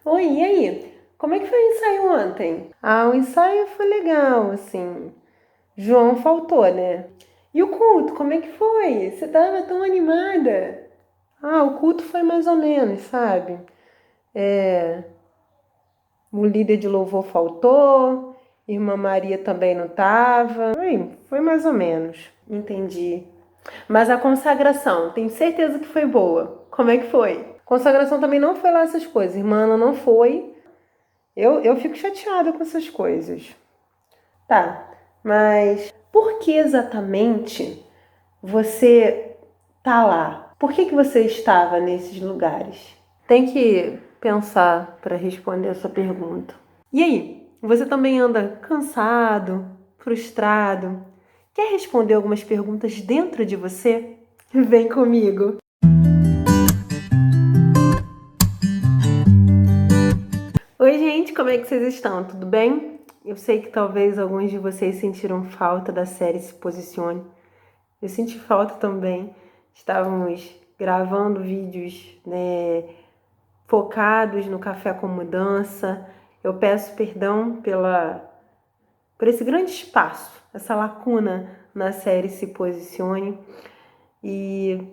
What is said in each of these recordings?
Oi, e aí? Como é que foi o ensaio ontem? Ah, o ensaio foi legal, assim. João faltou, né? E o culto, como é que foi? Você tava tão animada. Ah, o culto foi mais ou menos, sabe? O líder de louvor faltou, irmã Maria também não tava. Foi mais ou menos, entendi. Mas a consagração, tenho certeza que foi boa. Como é que foi? Consagração também não foi lá essas coisas. Irmã Ana não foi. Eu fico chateada com essas coisas. Tá, mas por que exatamente você tá lá? Por que você estava nesses lugares? Tem que pensar para responder essa pergunta. E aí, você também anda cansado, frustrado? Quer responder algumas perguntas dentro de você? Vem comigo. Oi, gente, como é que vocês estão? Tudo bem? Eu sei que talvez alguns de vocês sentiram falta da série Se Posicione. Eu senti falta também. Estávamos gravando vídeos, né, focados no Café com Mudança. Eu peço perdão por esse grande espaço, essa lacuna na série Se Posicione. E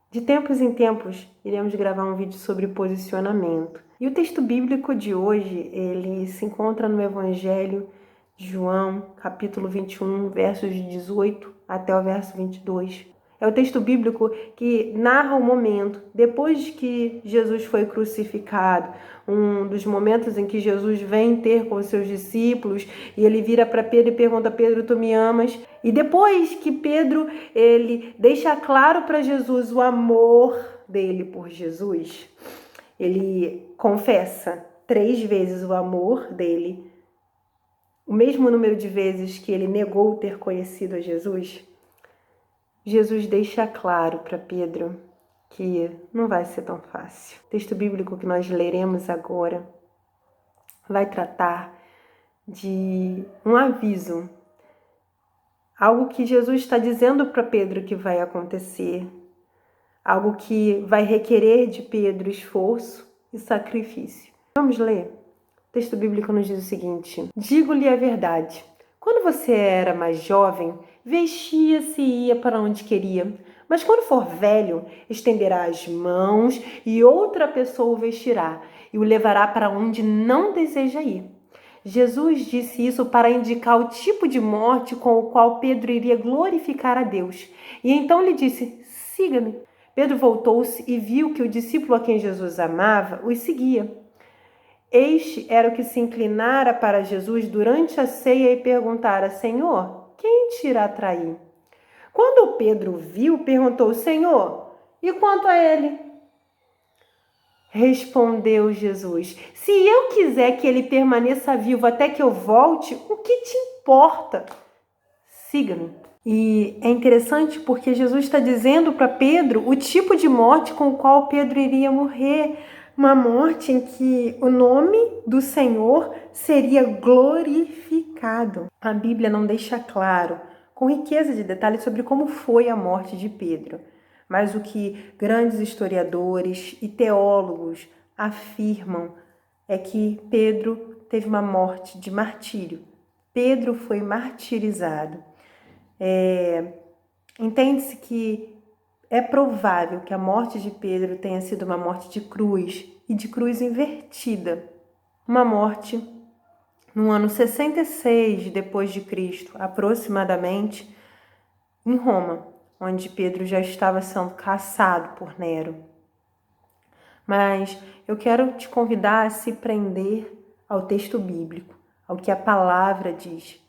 de tempos em tempos iremos gravar um vídeo sobre posicionamento. E o texto bíblico de hoje, ele se encontra no Evangelho de João, capítulo 21, versos de 18 até o verso 22. É o texto bíblico que narra o momento depois que Jesus foi crucificado, um dos momentos em que Jesus vem ter com os seus discípulos e ele vira para Pedro e pergunta: Pedro, tu me amas? E depois que Pedro ele deixa claro para Jesus o amor dele por Jesus, ele confessa 3 vezes o amor dele, o mesmo número de vezes que ele negou ter conhecido a Jesus. Jesus deixa claro para Pedro que não vai ser tão fácil. O texto bíblico que nós leremos agora vai tratar de um aviso, algo que Jesus está dizendo para Pedro que vai acontecer, algo que vai requerer de Pedro esforço e sacrifício. Vamos ler? O texto bíblico nos diz o seguinte: digo-lhe a verdade. Quando você era mais jovem, vestia-se e ia para onde queria. Mas quando for velho, estenderá as mãos e outra pessoa o vestirá e o levará para onde não deseja ir. Jesus disse isso para indicar o tipo de morte com o qual Pedro iria glorificar a Deus. E então lhe disse: siga-me. Pedro voltou-se e viu que o discípulo a quem Jesus amava os seguia. Este era o que se inclinara para Jesus durante a ceia e perguntara: Senhor, quem te irá trair? Quando Pedro viu, perguntou: Senhor, e quanto a ele? Respondeu Jesus: se eu quiser que ele permaneça vivo até que eu volte, o que te importa? Siga-me. E é interessante porque Jesus está dizendo para Pedro o tipo de morte com o qual Pedro iria morrer. Uma morte em que o nome do Senhor seria glorificado. A Bíblia não deixa claro, com riqueza de detalhes, sobre como foi a morte de Pedro. Mas o que grandes historiadores e teólogos afirmam é que Pedro teve uma morte de martírio. Pedro foi martirizado. Entende-se que é provável que a morte de Pedro tenha sido uma morte de cruz e de cruz invertida. Uma morte no ano 66 depois de Cristo, aproximadamente, em Roma, onde Pedro já estava sendo caçado por Nero. Mas eu quero te convidar a se prender ao texto bíblico, ao que a palavra diz.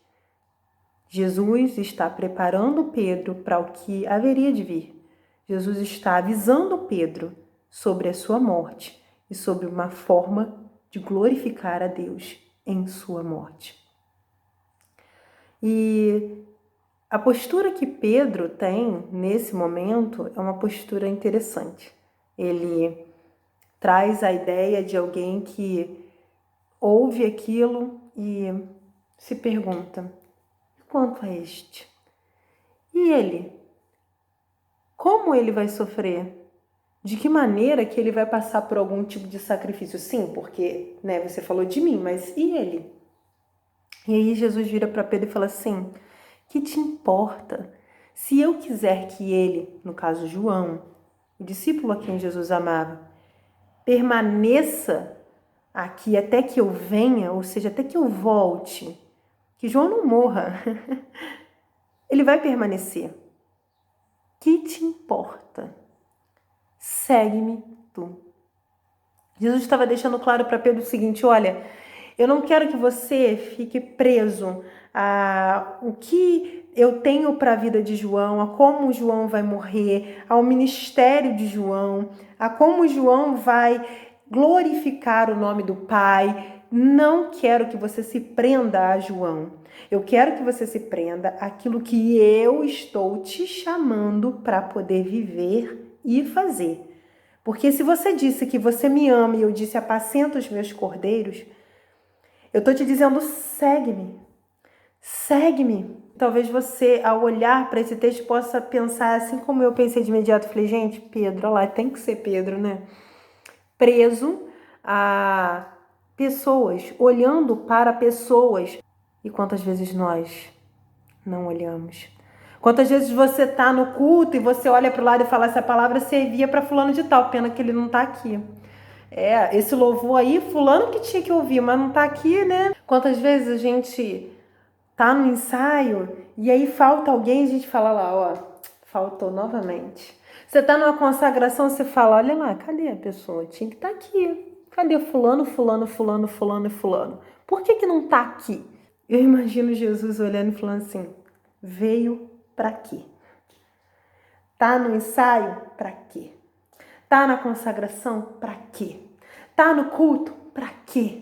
Jesus está preparando Pedro para o que haveria de vir. Jesus está avisando Pedro sobre a sua morte e sobre uma forma de glorificar a Deus em sua morte. E a postura que Pedro tem nesse momento é uma postura interessante. Ele traz a ideia de alguém que ouve aquilo e se pergunta: quanto a este? E ele? Como ele vai sofrer? De que maneira que ele vai passar por algum tipo de sacrifício? Sim, porque, né, você falou de mim, mas e ele? E aí Jesus vira para Pedro e fala assim: que te importa? Se eu quiser que ele, no caso João, o discípulo a quem Jesus amava, permaneça aqui até que eu venha, ou seja, até que eu volte, que João não morra, ele vai permanecer. Que te importa? Segue-me tu. Jesus estava deixando claro para Pedro o seguinte: olha, eu não quero que você fique preso a o que eu tenho para a vida de João, a como João vai morrer, ao ministério de João, a como João vai glorificar o nome do Pai. Não quero que você se prenda a João. Eu quero que você se prenda àquilo que eu estou te chamando para poder viver e fazer. Porque se você disse que você me ama e eu disse apacenta os meus cordeiros, eu estou te dizendo segue-me, segue-me. Talvez você, ao olhar para esse texto, possa pensar assim como eu pensei de imediato. Falei, gente, Pedro, olha lá, tem que ser Pedro, né? Preso a pessoas, olhando para pessoas. E quantas vezes nós não olhamos? Quantas vezes você tá no culto e você olha para o lado e fala, essa palavra servia para fulano de tal, pena que ele não tá aqui. Esse louvor aí, fulano que tinha que ouvir, mas não tá aqui, né? Quantas vezes a gente tá no ensaio e aí falta alguém, a gente fala lá, ó, faltou novamente. Você tá numa consagração, você fala, olha lá, cadê a pessoa? Tinha que estar aqui. Cadê fulano, fulano, fulano, fulano e fulano? Por que não tá aqui? Eu imagino Jesus olhando e falando assim, veio pra quê? Tá no ensaio? Pra quê? Tá na consagração? Pra quê? Tá no culto? Pra quê?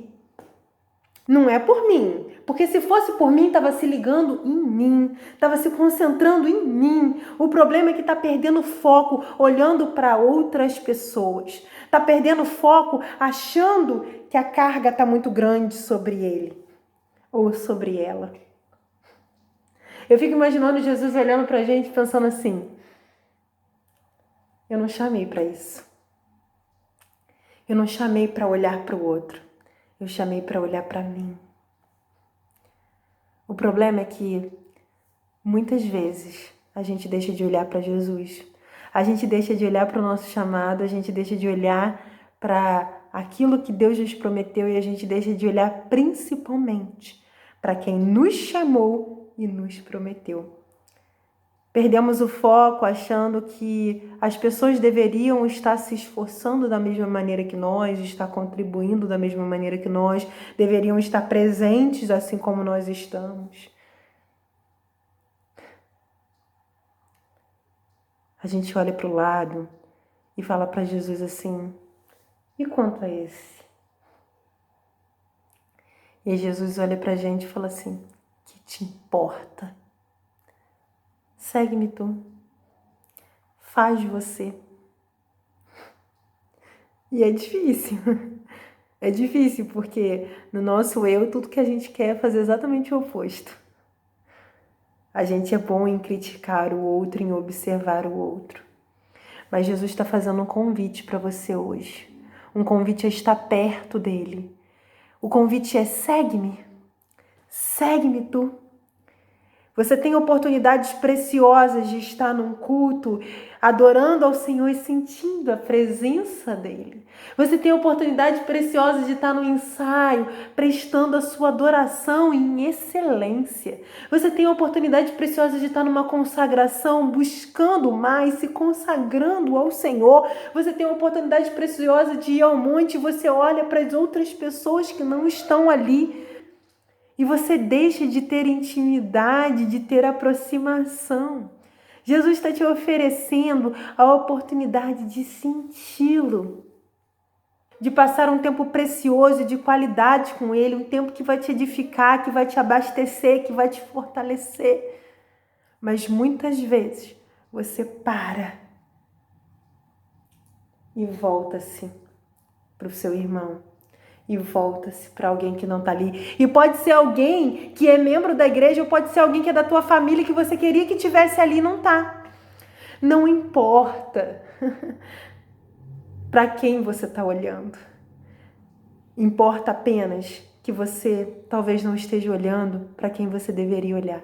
Não é por mim, porque se fosse por mim, estava se ligando em mim, estava se concentrando em mim. O problema é que está perdendo foco, olhando para outras pessoas. Está perdendo foco, achando que a carga está muito grande sobre ele ou sobre ela. Eu fico imaginando Jesus olhando para a gente pensando assim, eu não chamei para isso. Eu não chamei para olhar para o outro. Eu chamei para olhar para mim. O problema é que muitas vezes a gente deixa de olhar para Jesus. A gente deixa de olhar para o nosso chamado, a gente deixa de olhar para aquilo que Deus nos prometeu e a gente deixa de olhar principalmente para quem nos chamou e nos prometeu. Perdemos o foco achando que as pessoas deveriam estar se esforçando da mesma maneira que nós, estar contribuindo da mesma maneira que nós, deveriam estar presentes assim como nós estamos. A gente olha para o lado e fala para Jesus assim, e quanto a esse? E Jesus olha para a gente e fala assim, que te importa? Segue-me tu. Faz você. E é difícil. É difícil porque no nosso eu, tudo que a gente quer é fazer exatamente o oposto. A gente é bom em criticar o outro, em observar o outro. Mas Jesus está fazendo um convite para você hoje. Um convite a estar perto dele. O convite é segue-me. Segue-me tu. Você tem oportunidades preciosas de estar num culto, adorando ao Senhor e sentindo a presença dEle. Você tem oportunidades preciosas de estar no ensaio, prestando a sua adoração em excelência. Você tem oportunidades preciosas de estar numa consagração, buscando mais, se consagrando ao Senhor. Você tem oportunidade preciosa de ir ao monte e você olha para as outras pessoas que não estão ali. E você deixa de ter intimidade, de ter aproximação. Jesus está te oferecendo a oportunidade de senti-lo, de passar um tempo precioso, de qualidade com Ele, um tempo que vai te edificar, que vai te abastecer, que vai te fortalecer. Mas muitas vezes você para e volta-se para o seu irmão. E volta-se para alguém que não está ali. E pode ser alguém que é membro da igreja, ou pode ser alguém que é da tua família, que você queria que tivesse ali e não está. Não importa. para quem você está olhando. Importa apenas que você talvez não esteja olhando para quem você deveria olhar.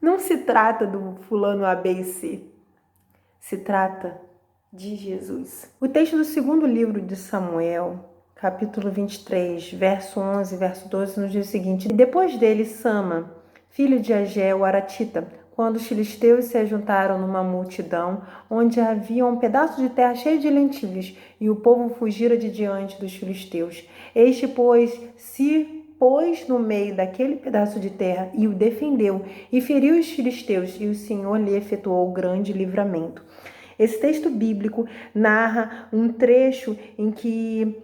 Não se trata do fulano A, B e C. Se trata de Jesus. O texto do segundo livro de Samuel, capítulo 23, verso 11, verso 12, nos diz o seguinte: Depois dele, Sama, filho de Agé, o Aratita, quando os filisteus se ajuntaram numa multidão, onde havia um pedaço de terra cheio de lentilhas, e o povo fugira de diante dos filisteus. Este, pois, se pôs no meio daquele pedaço de terra e o defendeu, e feriu os filisteus, e o Senhor lhe efetuou grande livramento. Esse texto bíblico narra um trecho em que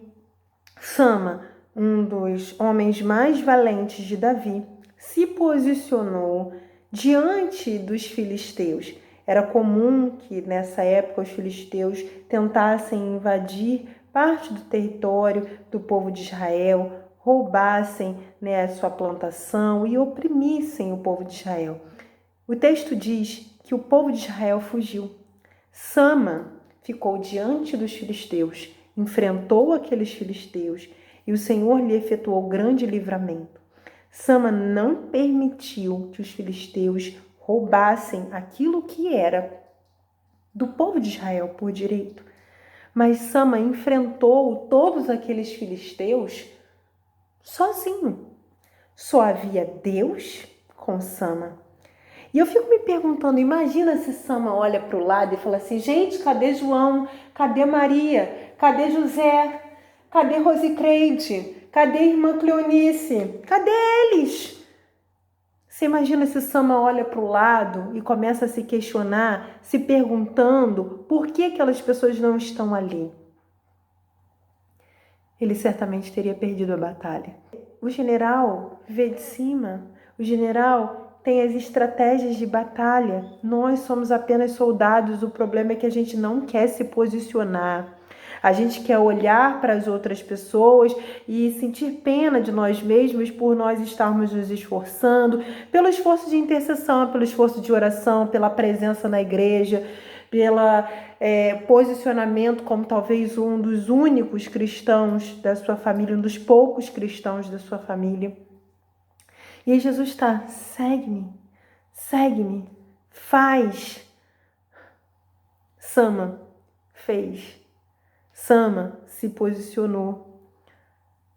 Sama, um dos homens mais valentes de Davi, se posicionou diante dos filisteus. Era comum que nessa época os filisteus tentassem invadir parte do território do povo de Israel, roubassem a sua plantação e oprimissem o povo de Israel. O texto diz que o povo de Israel fugiu. Sama ficou diante dos filisteus, enfrentou aqueles filisteus e o Senhor lhe efetuou grande livramento. Sama não permitiu que os filisteus roubassem aquilo que era do povo de Israel por direito. Mas Sama enfrentou todos aqueles filisteus sozinho. Só havia Deus com Sama. E eu fico me perguntando, imagina se Sama olha para o lado e fala assim, gente, cadê João? Cadê Maria? Cadê José? Cadê Rosicreide? Cadê a irmã Cleonice? Cadê eles? Você imagina se Sama olha para o lado e começa a se questionar, se perguntando por que aquelas pessoas não estão ali? Ele certamente teria perdido a batalha. O general vê de cima, o general tem as estratégias de batalha. Nós somos apenas soldados, o problema é que a gente não quer se posicionar. A gente quer olhar para as outras pessoas e sentir pena de nós mesmos por nós estarmos nos esforçando, pelo esforço de intercessão, pelo esforço de oração, pela presença na igreja, pelo posicionamento como talvez um dos únicos cristãos da sua família, um dos poucos cristãos da sua família. E aí Jesus está, segue-me, faz. Sama fez. Sama se posicionou.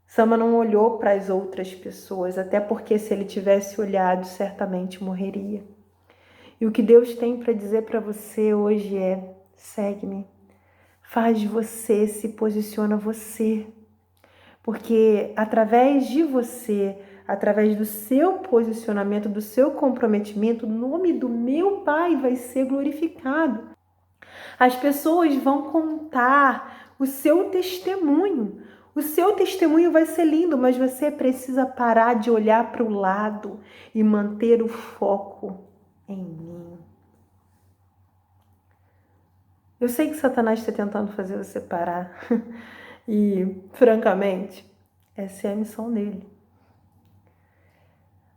Sama não olhou para as outras pessoas, até porque se ele tivesse olhado, certamente morreria. E o que Deus tem para dizer para você hoje é, segue-me. Faz você, se posiciona você. Porque através de você, através do seu posicionamento, do seu comprometimento, o nome do meu Pai vai ser glorificado. As pessoas vão contar o seu testemunho. O seu testemunho vai ser lindo, mas você precisa parar de olhar para o lado e manter o foco em mim. Eu sei que Satanás está tentando fazer você parar. E, francamente, essa é a missão dele.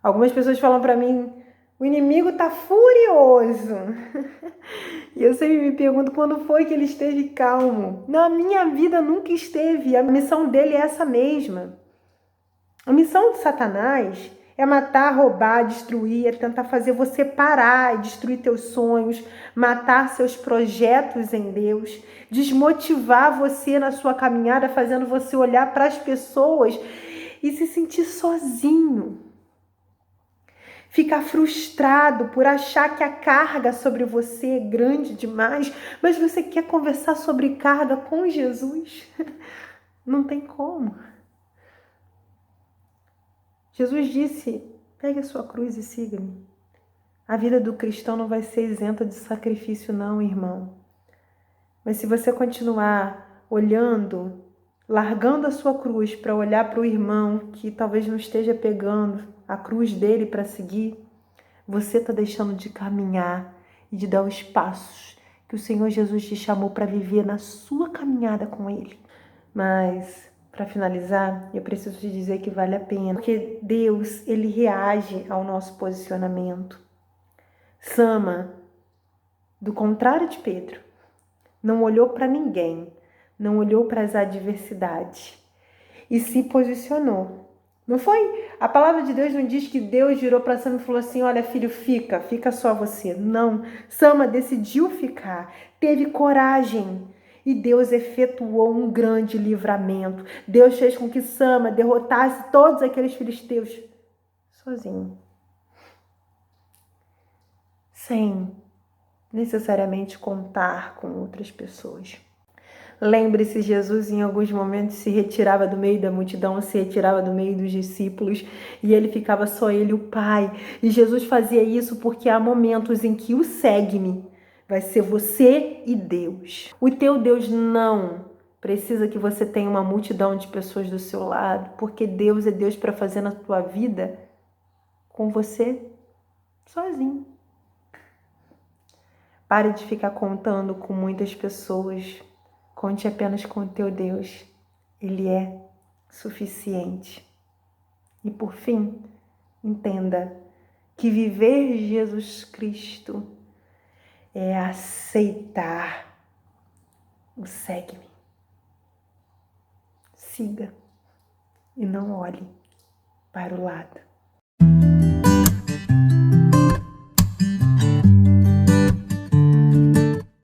Algumas pessoas falam para mim, o inimigo tá furioso. E eu sempre me pergunto quando foi que ele esteve calmo. Na minha vida nunca esteve. A missão dele é essa mesma. A missão de Satanás é matar, roubar, destruir, é tentar fazer você parar, destruir teus sonhos, matar seus projetos em Deus, desmotivar você na sua caminhada, fazendo você olhar para as pessoas e se sentir sozinho. Ficar frustrado por achar que a carga sobre você é grande demais, mas você quer conversar sobre carga com Jesus? Não tem como. Jesus disse, pegue a sua cruz e siga-me. A vida do cristão não vai ser isenta de sacrifício não, irmão. Mas se você continuar olhando, largando a sua cruz para olhar para o irmão que talvez não esteja pegando a cruz dele para seguir, você está deixando de caminhar e de dar os passos que o Senhor Jesus te chamou para viver na sua caminhada com Ele. Mas, para finalizar, eu preciso te dizer que vale a pena, porque Deus, Ele reage ao nosso posicionamento. Sama, do contrário de Pedro, não olhou para ninguém, não olhou para as adversidades e se posicionou. Não foi? A palavra de Deus não diz que Deus virou para Sama e falou assim: olha, filho, fica só você. Não. Sama decidiu ficar, teve coragem. E Deus efetuou um grande livramento. Deus fez com que Sama derrotasse todos aqueles filisteus sozinho. Sem necessariamente contar com outras pessoas. Lembre-se, Jesus em alguns momentos se retirava do meio da multidão, se retirava do meio dos discípulos e ele ficava só ele e o Pai. E Jesus fazia isso porque há momentos em que o segue-me vai ser você e Deus. O teu Deus não precisa que você tenha uma multidão de pessoas do seu lado, porque Deus é Deus para fazer na tua vida com você sozinho. Pare de ficar contando com muitas pessoas. Conte apenas com o teu Deus. Ele é suficiente. E por fim, entenda que viver Jesus Cristo é aceitar o segue-me. Siga e não olhe para o lado.